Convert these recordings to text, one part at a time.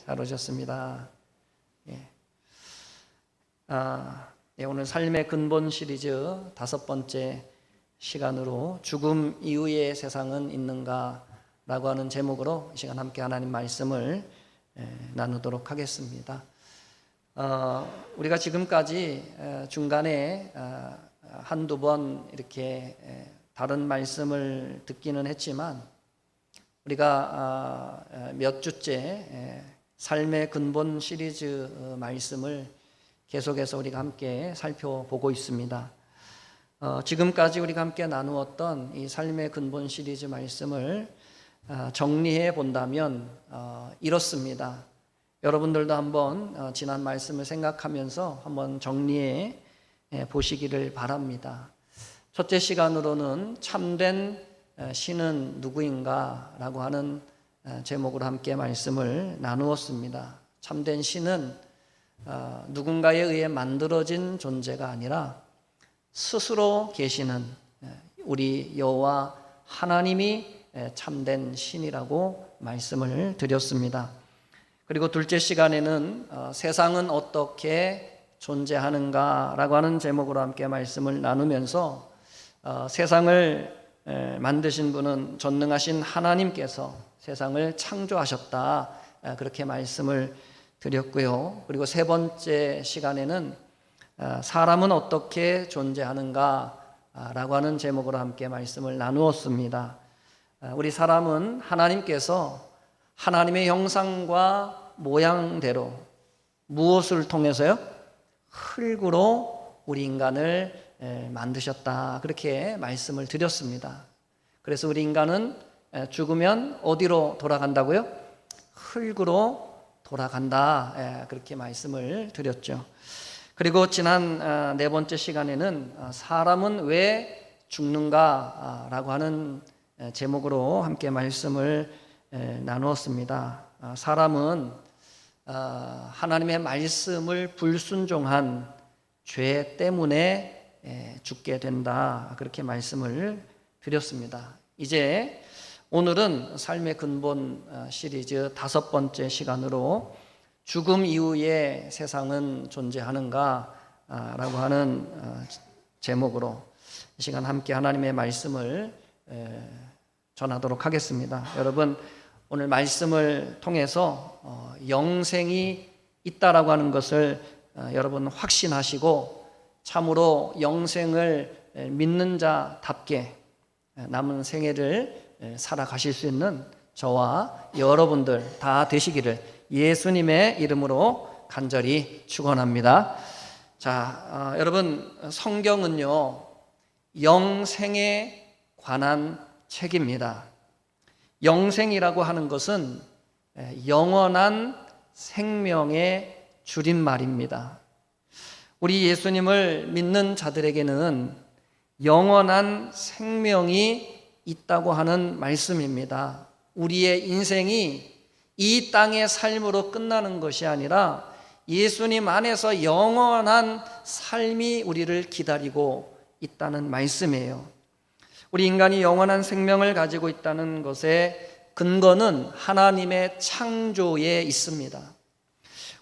잘 오셨습니다. 오늘 삶의 근본 시리즈 5번째 시간으로 죽음 이후의 세상은 있는가 라고 하는 제목으로 이 시간 함께 하나님 말씀을 나누도록 하겠습니다. 우리가 지금까지 중간에 한두 번 이렇게 다른 말씀을 듣기는 했지만 우리가 몇 주째 삶의 근본 시리즈 말씀을 계속해서 우리가 함께 살펴보고 있습니다. 지금까지 우리가 함께 나누었던 이 삶의 근본 시리즈 말씀을 정리해 본다면 이렇습니다. 여러분들도 한번 지난 말씀을 생각하면서 한번 정리해 보시기를 바랍니다. 첫째 시간으로는 참된 신은 누구인가 라고 하는 제목으로 함께 말씀을 나누었습니다. 참된 신은 누군가에 의해 만들어진 존재가 아니라 스스로 계시는 우리 여호와 하나님이 참된 신이라고 말씀을 드렸습니다. 그리고 둘째 시간에는 세상은 어떻게 존재하는가 라고 하는 제목으로 함께 말씀을 나누면서 세상을 만드신 분은 전능하신 하나님께서 세상을 창조하셨다 그렇게 말씀을 드렸고요. 그리고 세 번째 시간에는 사람은 어떻게 존재하는가 라고 하는 제목으로 함께 말씀을 나누었습니다. 우리 사람은 하나님께서 하나님의 형상과 모양대로 무엇을 통해서요? 흙으로 우리 인간을 만드셨다 그렇게 말씀을 드렸습니다. 그래서 우리 인간은 죽으면 어디로 돌아간다고요? 흙으로 돌아간다 그렇게 말씀을 드렸죠. 그리고 지난 네 번째 시간에는 사람은 왜 죽는가 라고 하는 제목으로 함께 말씀을 나누었습니다. 사람은 하나님의 말씀을 불순종한 죄 때문에 죽게 된다 그렇게 말씀을 드렸습니다. 이제 오늘은 삶의 근본 시리즈 5번째 시간으로 죽음 이후의 세상은 존재하는가 라고 하는 제목으로 이 시간 함께 하나님의 말씀을 전하도록 하겠습니다. 여러분 오늘 말씀을 통해서 영생이 있다라고 하는 것을 여러분 확신하시고 참으로 영생을 믿는 자답게 남은 생애를 살아가실 수 있는 저와 여러분들 다 되시기를 예수님의 이름으로 간절히 축원합니다. 자, 여러분 성경은요 영생에 관한 책입니다. 영생이라고 하는 것은 영원한 생명의 줄임말입니다. 우리 예수님을 믿는 자들에게는 영원한 생명이 있다고 하는 말씀입니다. 우리의 인생이 이 땅의 삶으로 끝나는 것이 아니라 예수님 안에서 영원한 삶이 우리를 기다리고 있다는 말씀이에요. 우리 인간이 영원한 생명을 가지고 있다는 것의 근거는 하나님의 창조에 있습니다.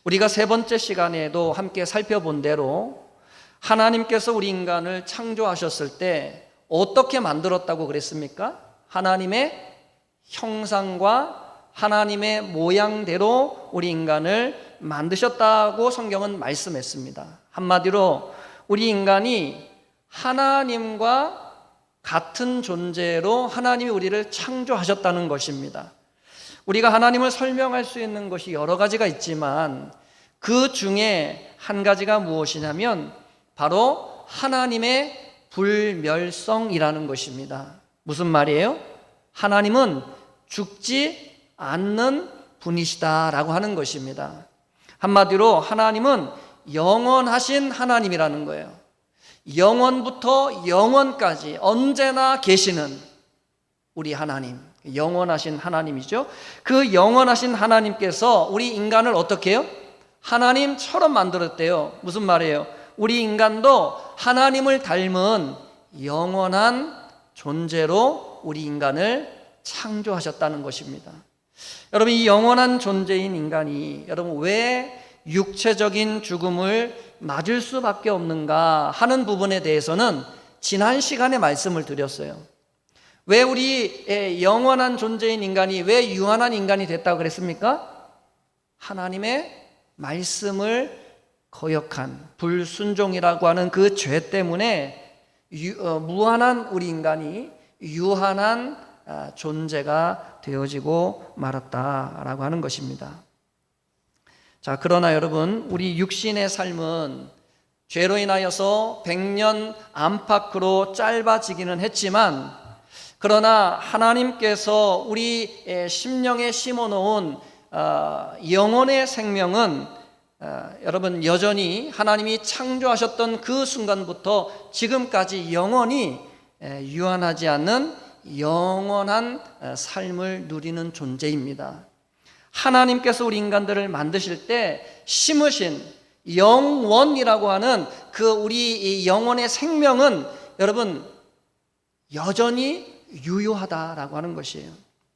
우리가 세 번째 시간에도 함께 살펴본 대로 하나님께서 우리 인간을 창조하셨을 때 어떻게 만들었다고 그랬습니까? 하나님의 형상과 하나님의 모양대로 우리 인간을 만드셨다고 성경은 말씀했습니다. 한마디로 우리 인간이 하나님과 같은 존재로 하나님이 우리를 창조하셨다는 것입니다. 우리가 하나님을 설명할 수 있는 것이 여러 가지가 있지만 그 중에 한 가지가 무엇이냐면 바로 하나님의 불멸성이라는 것입니다. 무슨 말이에요? 하나님은 죽지 않는 분이시다라고 하는 것입니다. 한마디로 하나님은 영원하신 하나님이라는 거예요. 영원부터 영원까지 언제나 계시는 우리 하나님, 영원하신 하나님이죠. 그 영원하신 하나님께서 우리 인간을 어떻게 해요? 하나님처럼 만들었대요. 무슨 말이에요? 우리 인간도 하나님을 닮은 영원한 존재로 우리 인간을 창조하셨다는 것입니다. 여러분, 이 영원한 존재인 인간이 여러분 왜 육체적인 죽음을 맞을 수밖에 없는가 하는 부분에 대해서는 지난 시간에 말씀을 드렸어요. 왜 우리 영원한 존재인 인간이 왜 유한한 인간이 됐다고 그랬습니까? 하나님의 말씀을 거역한 불순종이라고 하는 그 죄 때문에 무한한 우리 인간이 유한한 존재가 되어지고 말았다라고 하는 것입니다. 자, 그러나 여러분, 우리 육신의 삶은 죄로 인하여서 100년 안팎으로 짧아지기는 했지만, 그러나 하나님께서 우리 심령에 심어놓은 영혼의 생명은 여러분 여전히 하나님이 창조하셨던 그 순간부터 지금까지 영원히 유한하지 않는 영원한 삶을 누리는 존재입니다. 하나님께서 우리 인간들을 만드실 때 심으신 영원이라고 하는 그 우리 영혼의 생명은 여러분 여전히 유효하다라고 하는 것이에요.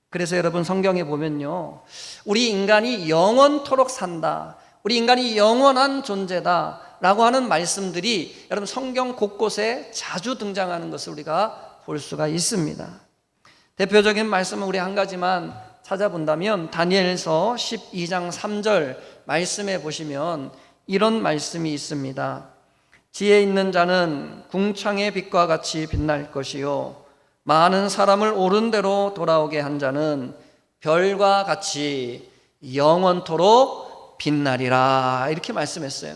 그래서 여러분 성경에 보면요, 우리 인간이 영원토록 산다, 우리 인간이 영원한 존재다 라고 하는 말씀들이 여러분 성경 곳곳에 자주 등장하는 것을 우리가 볼 수가 있습니다. 대표적인 말씀은 우리 한 가지만 찾아본다면 다니엘서 12장 3절 말씀에 보시면 이런 말씀이 있습니다. 지혜 있는 자는 궁창의 빛과 같이 빛날 것이요, 많은 사람을 옳은 대로 돌아오게 한 자는 별과 같이 영원토록 빛나리라, 이렇게 말씀했어요.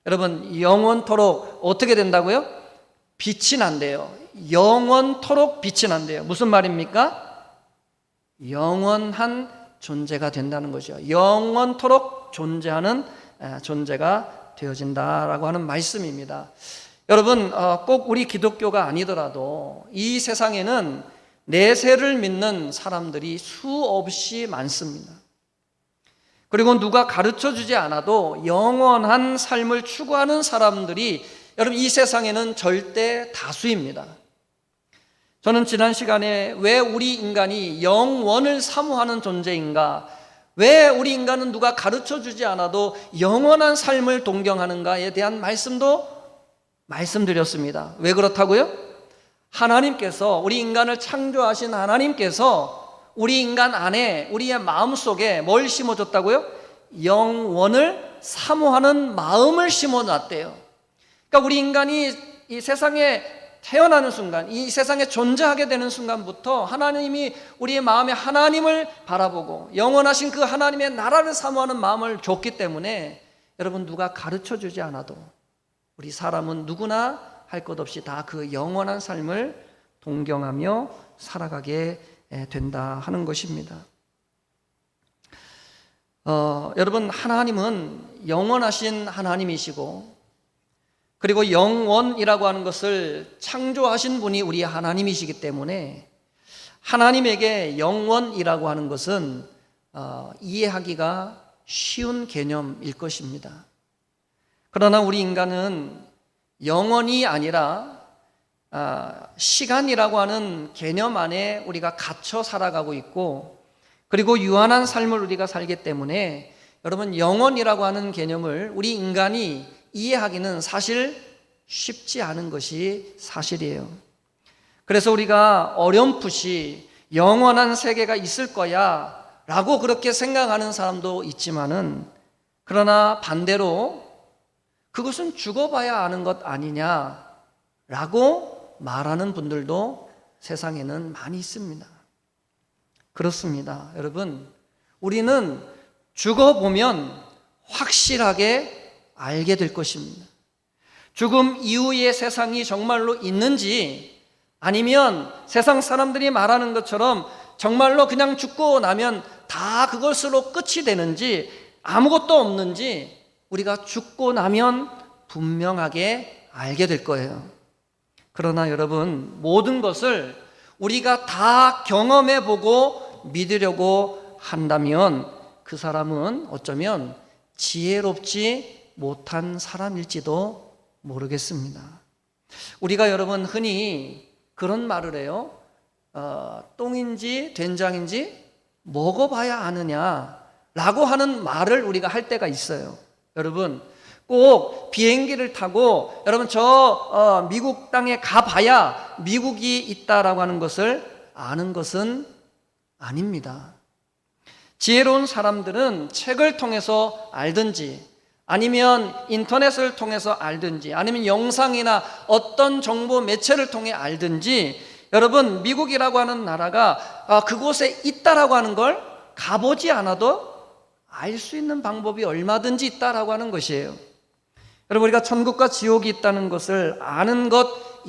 여러분, 영원토록 어떻게 된다고요? 빛이 난대요. 영원토록 빛이 난대요. 무슨 말입니까? 영원한 존재가 된다는 거죠. 영원토록 존재하는 존재가 되어진다라고 하는 말씀입니다. 여러분, 꼭 우리 기독교가 아니더라도 이 세상에는 내세를 믿는 사람들이 수없이 많습니다. 그리고 누가 가르쳐주지 않아도 영원한 삶을 추구하는 사람들이 여러분 이 세상에는 절대 다수입니다. 저는 지난 시간에 왜 우리 인간이 영원을 사모하는 존재인가, 왜 우리 인간은 누가 가르쳐주지 않아도 영원한 삶을 동경하는가에 대한 말씀도 말씀드렸습니다. 왜 그렇다고요? 하나님께서, 우리 인간을 창조하신 하나님께서 우리 인간 안에, 우리의 마음속에 뭘 심어줬다고요? 영원을 사모하는 마음을 심어놨대요. 그러니까 우리 인간이 이 세상에 태어나는 순간, 이 세상에 존재하게 되는 순간부터 하나님이 우리의 마음에 하나님을 바라보고 영원하신 그 하나님의 나라를 사모하는 마음을 줬기 때문에 여러분 누가 가르쳐주지 않아도 우리 사람은 누구나 할 것 없이 다 그 영원한 삶을 동경하며 살아가게 된다 하는 것입니다. 여러분, 하나님은 영원하신 하나님이시고, 그리고 영원이라고 하는 것을 창조하신 분이 우리 하나님이시기 때문에 하나님에게 영원이라고 하는 것은 이해하기가 쉬운 개념일 것입니다. 그러나 우리 인간은 영원이 아니라 시간이라고 하는 개념 안에 우리가 갇혀 살아가고 있고, 그리고 유한한 삶을 우리가 살기 때문에 여러분 영원이라고 하는 개념을 우리 인간이 이해하기는 사실 쉽지 않은 것이 사실이에요. 그래서 우리가 어렴풋이 영원한 세계가 있을 거야 라고 그렇게 생각하는 사람도 있지만은, 그러나 반대로 그것은 죽어봐야 아는 것 아니냐 라고 말하는 분들도 세상에는 많이 있습니다. 그렇습니다. 여러분, 우리는 죽어보면 확실하게 알게 될 것입니다. 죽음 이후의 세상이 정말로 있는지, 아니면 세상 사람들이 말하는 것처럼 정말로 그냥 죽고 나면 다 그것으로 끝이 되는지, 아무것도 없는지 우리가 죽고 나면 분명하게 알게 될 거예요. 그러나 여러분, 모든 것을 우리가 다 경험해보고 믿으려고 한다면 그 사람은 어쩌면 지혜롭지 못한 사람일지도 모르겠습니다. 우리가 여러분 흔히 그런 말을 해요. 똥인지 된장인지 먹어봐야 아느냐라고 하는 말을 우리가 할 때가 있어요. 여러분, 꼭 비행기를 타고 여러분 미국 땅에 가봐야 미국이 있다라고 하는 것을 아는 것은 아닙니다. 지혜로운 사람들은 책을 통해서 알든지 아니면 인터넷을 통해서 알든지 아니면 영상이나 어떤 정보 매체를 통해 알든지 여러분 미국이라고 하는 나라가 그곳에 있다라고 하는 걸 가보지 않아도 알 수 있는 방법이 얼마든지 있다라고 하는 것이에요. 여러분 우리가 천국과 지옥이 있다는 것을 아는 것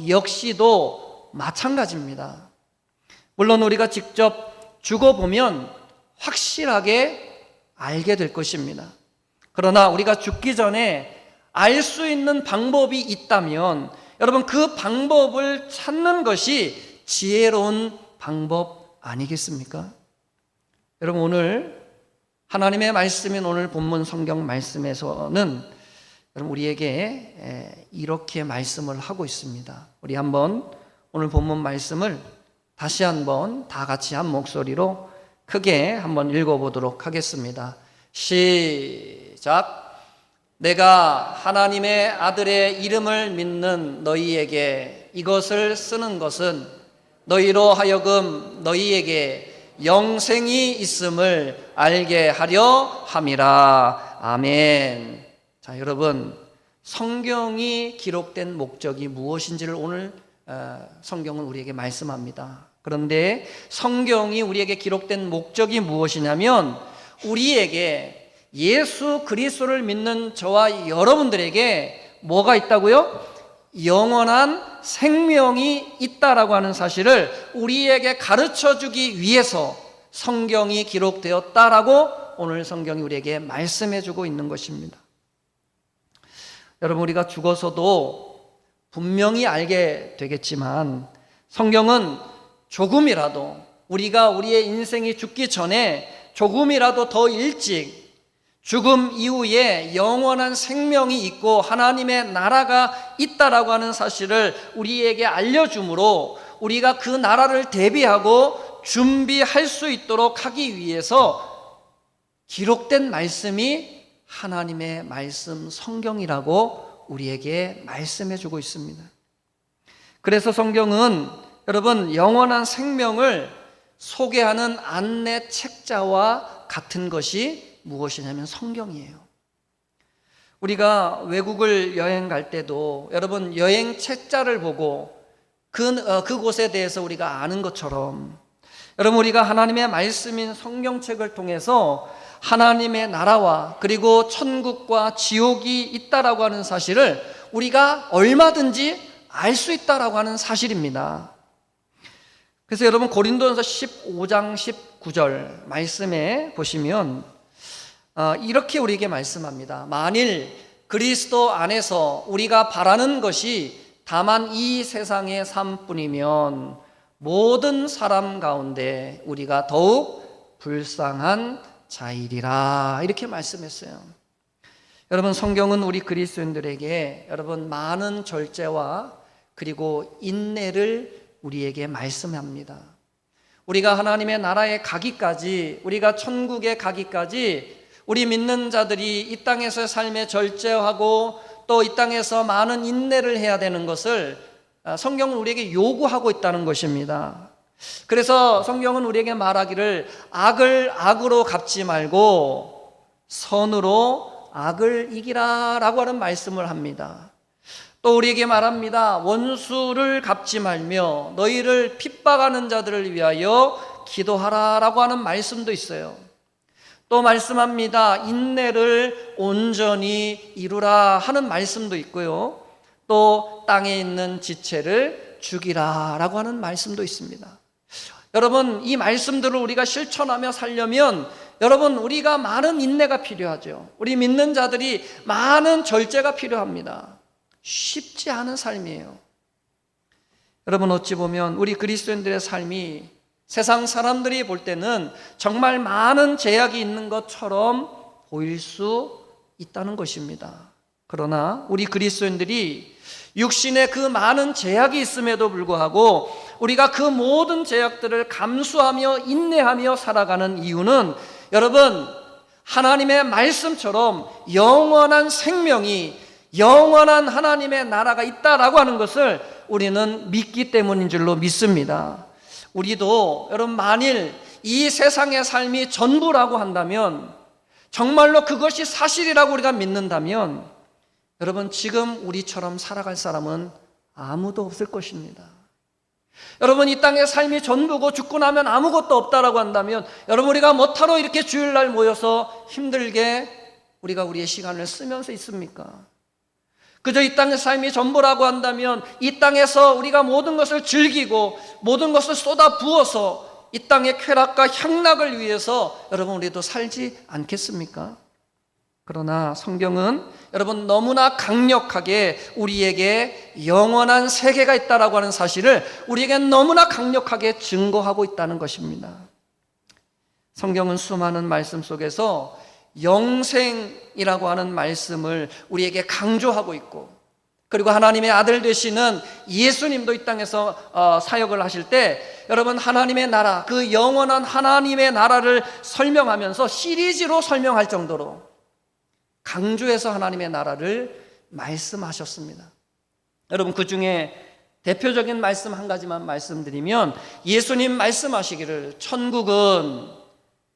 역시도 마찬가지입니다. 물론 우리가 직접 죽어보면 확실하게 알게 될 것입니다. 그러나 우리가 죽기 전에 알 수 있는 방법이 있다면 여러분 그 방법을 찾는 것이 지혜로운 방법 아니겠습니까? 여러분 오늘 하나님의 말씀인 오늘 본문 성경 말씀에서는 여러분 우리에게 이렇게 말씀을 하고 있습니다. 우리 한번 오늘 본문 말씀을 다시 한번 다 같이 한 목소리로 크게 한번 읽어보도록 하겠습니다. 시작. 내가 하나님의 아들의 이름을 믿는 너희에게 이것을 쓰는 것은 너희로 하여금 너희에게 영생이 있음을 알게 하려 함이라. 아멘. 자, 여러분 성경이 기록된 목적이 무엇인지를 오늘 성경은 우리에게 말씀합니다. 그런데 성경이 우리에게 기록된 목적이 무엇이냐면 우리에게 예수 그리스도를 믿는 저와 여러분들에게 뭐가 있다고요? 영원한 생명이 있다라고 하는 사실을 우리에게 가르쳐 주기 위해서 성경이 기록되었다라고 오늘 성경이 우리에게 말씀해 주고 있는 것입니다. 여러분 우리가 죽어서도 분명히 알게 되겠지만 성경은 조금이라도 우리가 우리의 인생이 죽기 전에 조금이라도 더 일찍 죽음 이후에 영원한 생명이 있고 하나님의 나라가 있다라고 하는 사실을 우리에게 알려주므로 우리가 그 나라를 대비하고 준비할 수 있도록 하기 위해서 기록된 말씀이 하나님의 말씀 성경이라고 우리에게 말씀해 주고 있습니다. 그래서 성경은 여러분 영원한 생명을 소개하는 안내 책자와 같은 것이 무엇이냐면 성경이에요. 우리가 외국을 여행 갈 때도 여러분 여행 책자를 보고 그곳에 대해서 우리가 아는 것처럼 여러분 우리가 하나님의 말씀인 성경책을 통해서 하나님의 나라와 그리고 천국과 지옥이 있다라고 하는 사실을 우리가 얼마든지 알 수 있다라고 하는 사실입니다. 그래서 여러분 고린도전서 15장 19절 말씀에 보시면 이렇게 우리에게 말씀합니다. 만일 그리스도 안에서 우리가 바라는 것이 다만 이 세상의 삶뿐이면 모든 사람 가운데 우리가 더욱 불쌍한 자이리라 이렇게 말씀했어요. 여러분 성경은 우리 그리스도인들에게 여러분 많은 절제와 그리고 인내를 우리에게 말씀합니다. 우리가 하나님의 나라에 가기까지 우리가 천국에 가기까지 우리 믿는 자들이 이 땅에서의 삶에 절제하고 또 이 땅에서 많은 인내를 해야 되는 것을 성경은 우리에게 요구하고 있다는 것입니다. 그래서 성경은 우리에게 말하기를 악을 악으로 갚지 말고 선으로 악을 이기라 라고 하는 말씀을 합니다. 또 우리에게 말합니다. 원수를 갚지 말며 너희를 핍박하는 자들을 위하여 기도하라 라고 하는 말씀도 있어요. 또 말씀합니다. 인내를 온전히 이루라 하는 말씀도 있고요. 또 땅에 있는 지체를 죽이라 라고 하는 말씀도 있습니다. 여러분 이 말씀들을 우리가 실천하며 살려면 여러분 우리가 많은 인내가 필요하죠. 우리 믿는 자들이 많은 절제가 필요합니다. 쉽지 않은 삶이에요. 여러분 어찌 보면 우리 그리스도인들의 삶이 세상 사람들이 볼 때는 정말 많은 제약이 있는 것처럼 보일 수 있다는 것입니다. 그러나 우리 그리스도인들이 육신의 그 많은 제약이 있음에도 불구하고 우리가 그 모든 제약들을 감수하며 인내하며 살아가는 이유는 여러분, 하나님의 말씀처럼 영원한 생명이, 영원한 하나님의 나라가 있다라고 하는 것을 우리는 믿기 때문인 줄로 믿습니다. 우리도 여러분, 만일 이 세상의 삶이 전부라고 한다면, 정말로 그것이 사실이라고 우리가 믿는다면, 여러분, 지금 우리처럼 살아갈 사람은 아무도 없을 것입니다. 여러분, 이 땅의 삶이 전부고 죽고 나면 아무것도 없다라고 한다면, 여러분, 우리가 뭐하러 이렇게 주일날 모여서 힘들게 우리가 우리의 시간을 쓰면서 있습니까? 그저 이 땅의 삶이 전부라고 한다면 이 땅에서 우리가 모든 것을 즐기고 모든 것을 쏟아 부어서 이 땅의 쾌락과 향락을 위해서 여러분, 우리도 살지 않겠습니까? 그러나 성경은 여러분, 너무나 강력하게 우리에게 영원한 세계가 있다라고 하는 사실을 우리에게 너무나 강력하게 증거하고 있다는 것입니다. 성경은 수많은 말씀 속에서 영생이라고 하는 말씀을 우리에게 강조하고 있고, 그리고 하나님의 아들 되시는 예수님도 이 땅에서 사역을 하실 때 여러분, 하나님의 나라, 그 영원한 하나님의 나라를 설명하면서 시리즈로 설명할 정도로 강조해서 하나님의 나라를 말씀하셨습니다. 여러분, 그 중에 대표적인 말씀 한 가지만 말씀드리면, 예수님 말씀하시기를 천국은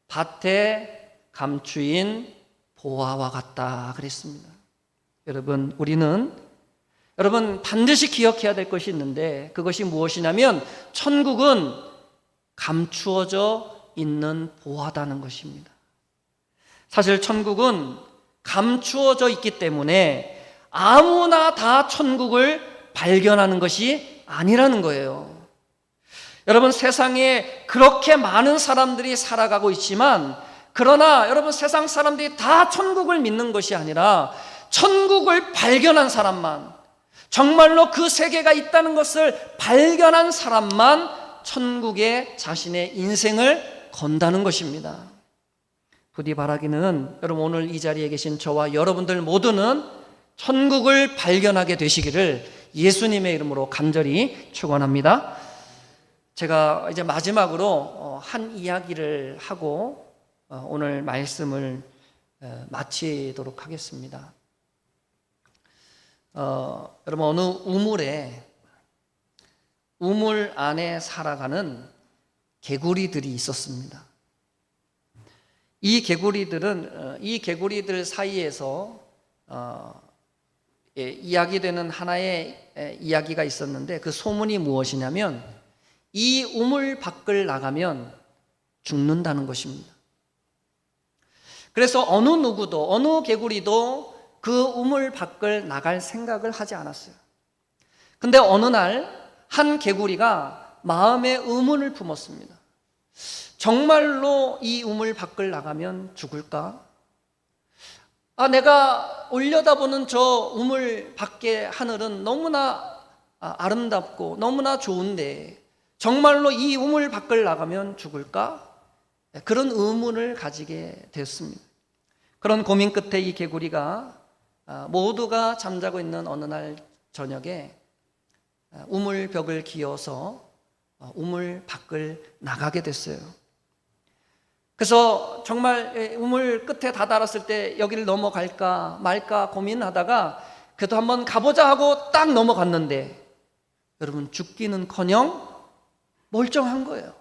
밭에 감추인 보화와 같다 그랬습니다. 여러분, 우리는 반드시 기억해야 될 것이 있는데, 그것이 무엇이냐면 천국은 감추어져 있는 보화다는 것입니다. 사실 천국은 감추어져 있기 때문에 아무나 다 천국을 발견하는 것이 아니라는 거예요. 여러분, 세상에 그렇게 많은 사람들이 살아가고 있지만, 그러나 여러분, 세상 사람들이 다 천국을 믿는 것이 아니라 천국을 발견한 사람만, 정말로 그 세계가 있다는 것을 발견한 사람만 천국에 자신의 인생을 건다는 것입니다. 부디 바라기는 여러분, 오늘 이 자리에 계신 저와 여러분들 모두는 천국을 발견하게 되시기를 예수님의 이름으로 간절히 축원합니다. 제가 이제 마지막으로 한 이야기를 하고 오늘 말씀을 마치도록 하겠습니다. 여러분, 어느 우물 안에 살아가는 개구리들이 있었습니다. 이 개구리들 사이에서 이야기되는 하나의 이야기가 있었는데, 그 소문이 무엇이냐면 이 우물 밖을 나가면 죽는다는 것입니다. 그래서 어느 누구도, 어느 개구리도 그 우물 밖을 나갈 생각을 하지 않았어요. 근데 어느 날 한 개구리가 마음에 의문을 품었습니다. 정말로 이 우물 밖을 나가면 죽을까? 내가 올려다보는 저 우물 밖의 하늘은 너무나 아름답고 너무나 좋은데 정말로 이 우물 밖을 나가면 죽을까? 그런 의문을 가지게 됐습니다. 그런 고민 끝에 이 개구리가 모두가 잠자고 있는 어느 날 저녁에 우물벽을 기어서 우물 밖을 나가게 됐어요. 그래서 정말 우물 끝에 다다랐을 때 여기를 넘어갈까 말까 고민하다가 그래도 한번 가보자 하고 딱 넘어갔는데, 여러분, 죽기는커녕 멀쩡한 거예요.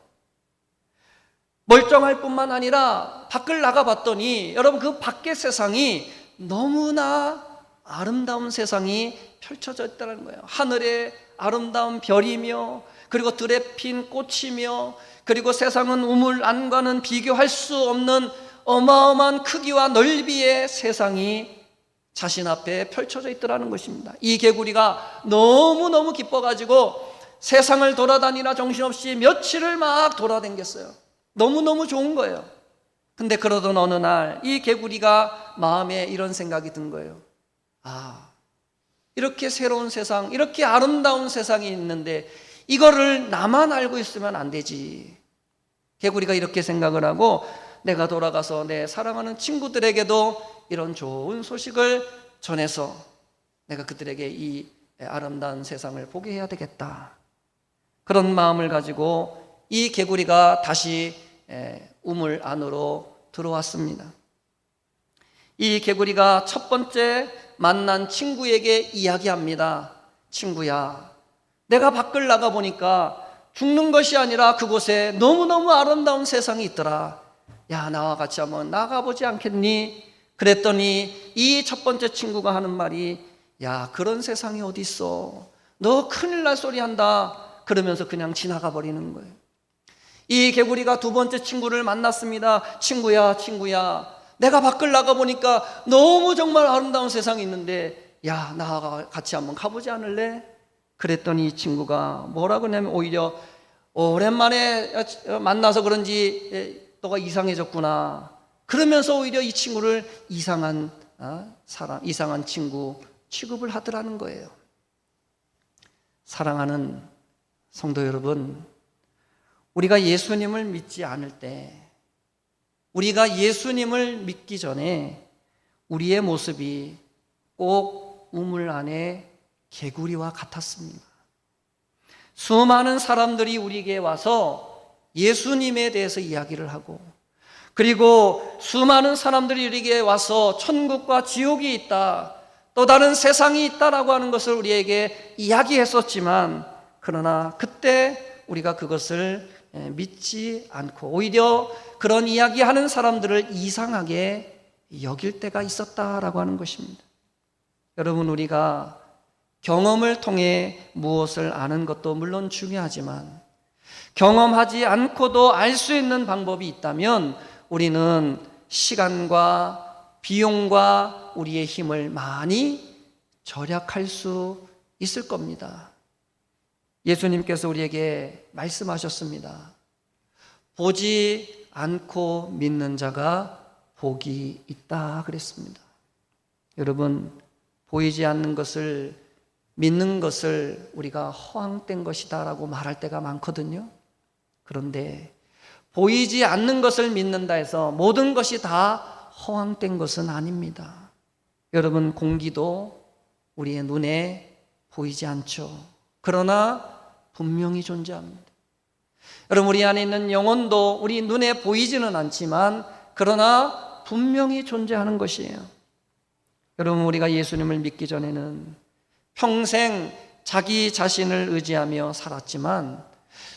멀쩡할 뿐만 아니라 밖을 나가봤더니 여러분, 그 밖의 세상이 너무나 아름다운 세상이 펼쳐져 있다는 거예요. 하늘에 아름다운 별이며, 그리고 들에 핀 꽃이며, 그리고 세상은 우물 안과는 비교할 수 없는 어마어마한 크기와 넓이의 세상이 자신 앞에 펼쳐져 있더라는 것입니다. 이 개구리가 너무너무 기뻐가지고 세상을 돌아다니나 정신없이 며칠을 막 돌아다녔어요. 너무너무 좋은 거예요. 근데 그러던 어느 날 이 개구리가 마음에 이런 생각이 든 거예요. 이렇게 새로운 세상, 이렇게 아름다운 세상이 있는데 이거를 나만 알고 있으면 안 되지. 개구리가 이렇게 생각을 하고, 내가 돌아가서 내 사랑하는 친구들에게도 이런 좋은 소식을 전해서 내가 그들에게 이 아름다운 세상을 보게 해야 되겠다. 그런 마음을 가지고 이 개구리가 다시 우물 안으로 들어왔습니다. 이 개구리가 첫 번째 만난 친구에게 이야기합니다. 친구야, 내가 밖을 나가보니까 죽는 것이 아니라 그곳에 너무너무 아름다운 세상이 있더라. 야, 나와 같이 한번 나가보지 않겠니? 그랬더니 이 첫 번째 친구가 하는 말이, 야, 그런 세상이 어디 있어? 너 큰일 날 소리 한다. 그러면서 그냥 지나가 버리는 거예요. 이 개구리가 두 번째 친구를 만났습니다. 친구야, 내가 밖을 나가보니까 너무 정말 아름다운 세상이 있는데, 야, 나와 같이 한번 가보지 않을래? 그랬더니 이 친구가 뭐라고 하냐면, 오히려 오랜만에 만나서 그런지 너가 이상해졌구나. 그러면서 오히려 이 친구를 이상한 사람, 이상한 친구 취급을 하더라는 거예요. 사랑하는 성도 여러분, 우리가 예수님을 믿지 않을 때, 우리가 예수님을 믿기 전에 우리의 모습이 꼭 우물 안에 개구리와 같았습니다. 수많은 사람들이 우리에게 와서 예수님에 대해서 이야기를 하고, 그리고 수많은 사람들이 우리에게 와서 천국과 지옥이 있다, 또 다른 세상이 있다라고 하는 것을 우리에게 이야기했었지만, 그러나 그때 우리가 그것을 믿지 않고 오히려 그런 이야기하는 사람들을 이상하게 여길 때가 있었다라고 하는 것입니다. 여러분, 우리가 경험을 통해 무엇을 아는 것도 물론 중요하지만, 경험하지 않고도 알 수 있는 방법이 있다면 우리는 시간과 비용과 우리의 힘을 많이 절약할 수 있을 겁니다. 예수님께서 우리에게 말씀하셨습니다. 보지 않고 믿는 자가 복이 있다 그랬습니다. 여러분, 보이지 않는 것을 믿는 것을 우리가 허황된 것이다 라고 말할 때가 많거든요. 그런데 보이지 않는 것을 믿는다 해서 모든 것이 다 허황된 것은 아닙니다. 여러분, 공기도 우리의 눈에 보이지 않죠. 그러나 분명히 존재합니다. 여러분, 우리 안에 있는 영혼도 우리 눈에 보이지는 않지만 그러나 분명히 존재하는 것이에요. 여러분, 우리가 예수님을 믿기 전에는 평생 자기 자신을 의지하며 살았지만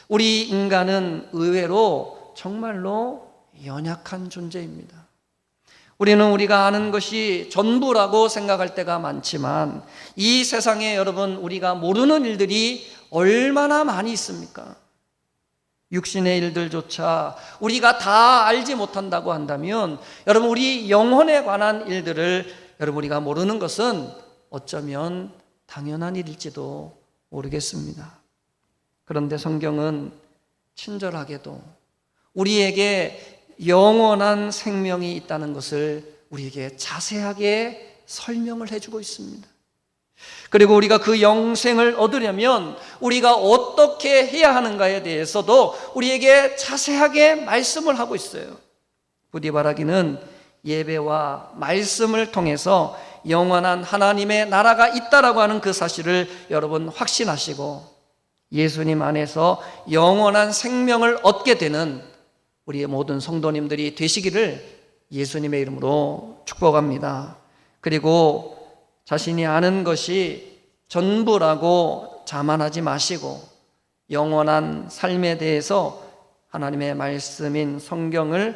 우리 인간은 의외로 정말로 연약한 존재입니다. 우리는 우리가 아는 것이 전부라고 생각할 때가 많지만 이 세상에 여러분, 우리가 모르는 일들이 얼마나 많이 있습니까? 육신의 일들조차 우리가 다 알지 못한다고 한다면 여러분, 우리 영혼에 관한 일들을 여러분, 우리가 모르는 것은 어쩌면 당연한 일일지도 모르겠습니다. 그런데 성경은 친절하게도 우리에게 영원한 생명이 있다는 것을 우리에게 자세하게 설명을 해주고 있습니다. 그리고 우리가 그 영생을 얻으려면 우리가 어떻게 해야 하는가에 대해서도 우리에게 자세하게 말씀을 하고 있어요. 부디 바라기는 예배와 말씀을 통해서 영원한 하나님의 나라가 있다라고 하는 그 사실을 여러분 확신하시고 예수님 안에서 영원한 생명을 얻게 되는 우리의 모든 성도님들이 되시기를 예수님의 이름으로 축복합니다. 그리고 자신이 아는 것이 전부라고 자만하지 마시고 영원한 삶에 대해서 하나님의 말씀인 성경에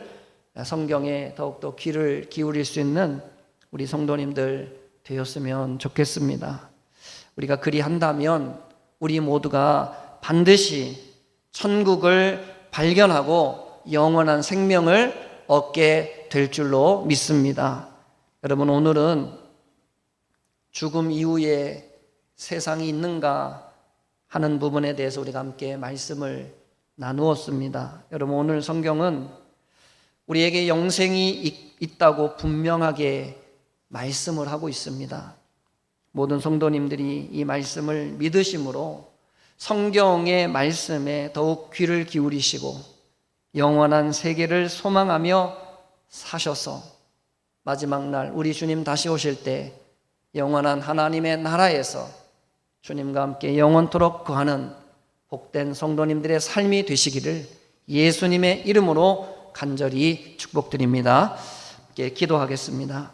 더욱더 귀를 기울일 수 있는 우리 성도님들 되었으면 좋겠습니다. 우리가 그리 한다면 우리 모두가 반드시 천국을 발견하고 영원한 생명을 얻게 될 줄로 믿습니다. 여러분, 오늘은 죽음 이후에 세상이 있는가 하는 부분에 대해서 우리가 함께 말씀을 나누었습니다. 여러분, 오늘 성경은 우리에게 영생이 있다고 분명하게 말씀을 하고 있습니다. 모든 성도님들이 이 말씀을 믿으심으로 성경의 말씀에 더욱 귀를 기울이시고 영원한 세계를 소망하며 사셔서 마지막 날 우리 주님 다시 오실 때 영원한 하나님의 나라에서 주님과 함께 영원토록 거하는 복된 성도님들의 삶이 되시기를 예수님의 이름으로 간절히 축복드립니다. 함께 기도하겠습니다.